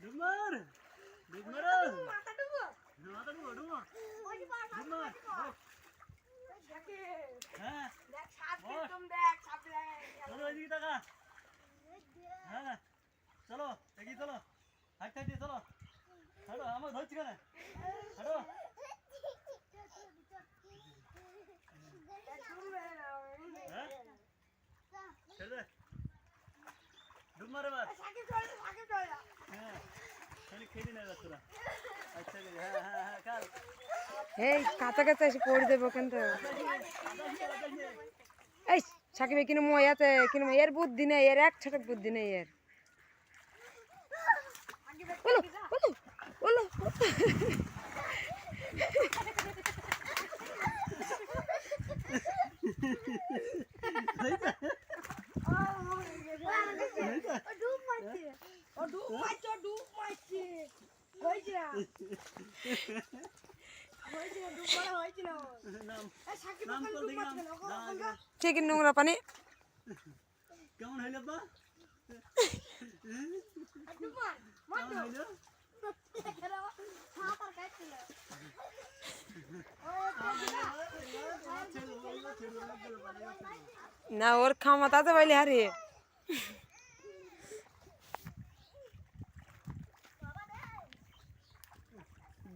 ডুমার ডুমার মাথা ডুবো মাথা ডুবো ডুমা ওই পার ডুমার দেখে হ্যাঁ দেখ সাপ একদম দেখ সাপ চলো এদিকে টাকা হ্যাঁ চলো এগিয়ে চলো হাঁটতে হাঁটতে চলো হাঁটো আমার ধরছি কেন হাঁটো হ্যাঁ ছেড়ে দে ডুব মারে মার সাকিব চলে হ্যাঁ খালি খেয়ে না তোরা আচ্ছা হ্যাঁ হ্যাঁ হ্যাঁ কাল এই কাঁচা কাঁচা এসে পড়ে দেবো কিন্তু এই সাকিবে কিনে ময়াতে কিনে এর বুদ্ধি নেই এর এক ছটাক বুদ্ধি নেই এর বলো বলো বলো ডুব মারছে হয়েছে ডুব মারা হয়েছে না নাম সাকিব নাম ডুব কল দেখি মারছে ঠিক নোংরা পানি কেমন হইলো বা ডুব মার কেমন হইলো সাঁতার কাটছিল না ওর ক্ষমতা আছে বলে হারিয়ে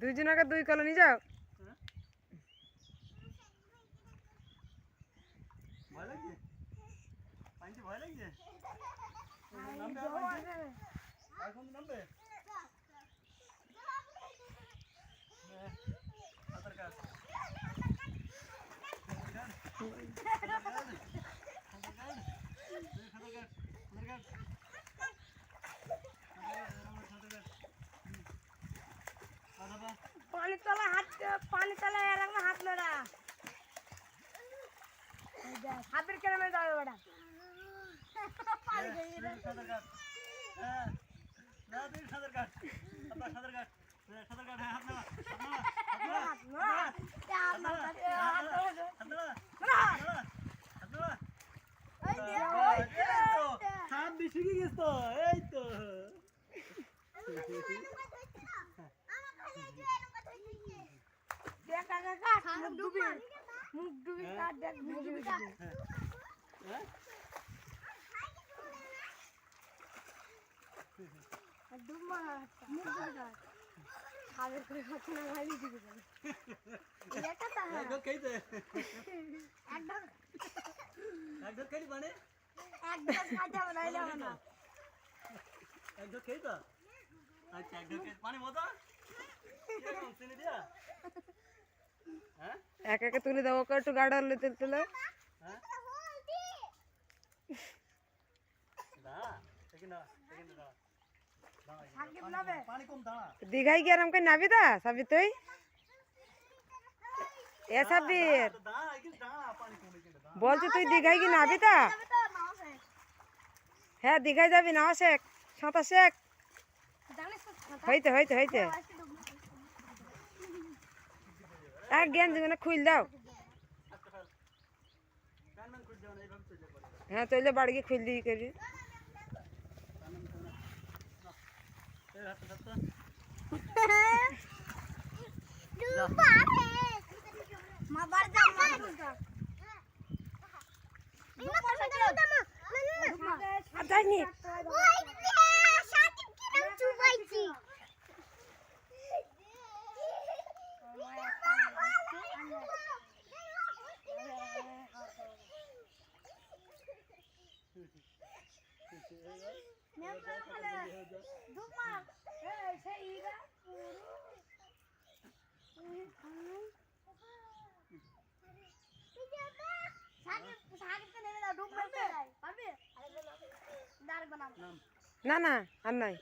দুইজনকে দুই কলোনি যাও ভয় লাগছে পানিতে ভয় লাগছে নামবে এখন নামবে সাঁতার কাট পানি তলা এরকম হাত লড়া হাতের কেরামে যাবে বেটা সাঁতার কাট হ্যাঁ না তুই সাঁতার কাট আপনার সাঁতার কাট সাঁতার কাট হ্যাঁ হাত সাপ বেশি গেছ তো এই তো মুখ ডুবি কাট দেখ মুখ ডুবি হ্যাঁ ডুব মারা মুখ ডুবি কাট খাবার করে খাচ্ছে না গালি দিবি এটা তো একদম খাইতে একদম একদম খাইলি মানে একদম খাতে হবে নাইলে হবে না একদম খাইত আচ্ছা একদম খাই পানি মতো কেমন চিনি দিয়া হ্যাঁ এক একে তুলে দাও ওকে একটু গাড়া তুলে তুলে হ্যাঁ না দেখি না সাকিব নাবে পানি কম দাঁড়া দীঘায় গিয়ে আরাম করে নাবি তা সাবি তুই এ সাবির দাঁড়া কিন্তু দাঁড়া পানি কমে কিন্তু দাঁড়া বলছি তুই দীঘায় কি নাবি তা যাবে তো নাও সে হ্যাঁ দীঘায় যাবি না শেখ সাঁতার শেখ জানিস তো হইতে হইতে হইতে এক গেঞ্জি মানে খুল দাও কানমান খুঁজ যাও না এইভাবে চলে পড়ে হ্যাঁ তৈলে বাড়ি গিয়ে খুল দিয়ে করি এই হাত হাত মা বার যা মা আর যাইনি না না আর নাই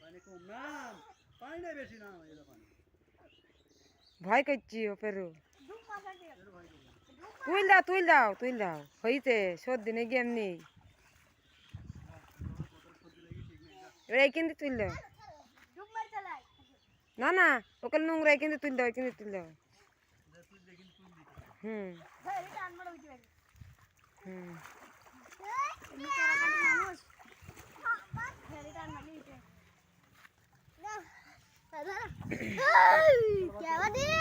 পানি কম না পানি নাই বেশি না এটা পানি ভয় করছি ও পেরু এর ভয় করবে তুল দাও হইতে সর্দি গেম নেই এবার এই কিন্তু তুল দাও না না ওকে নোংরা এই কিন্তু তুল দাও হুম হুম কেবা দিয়ে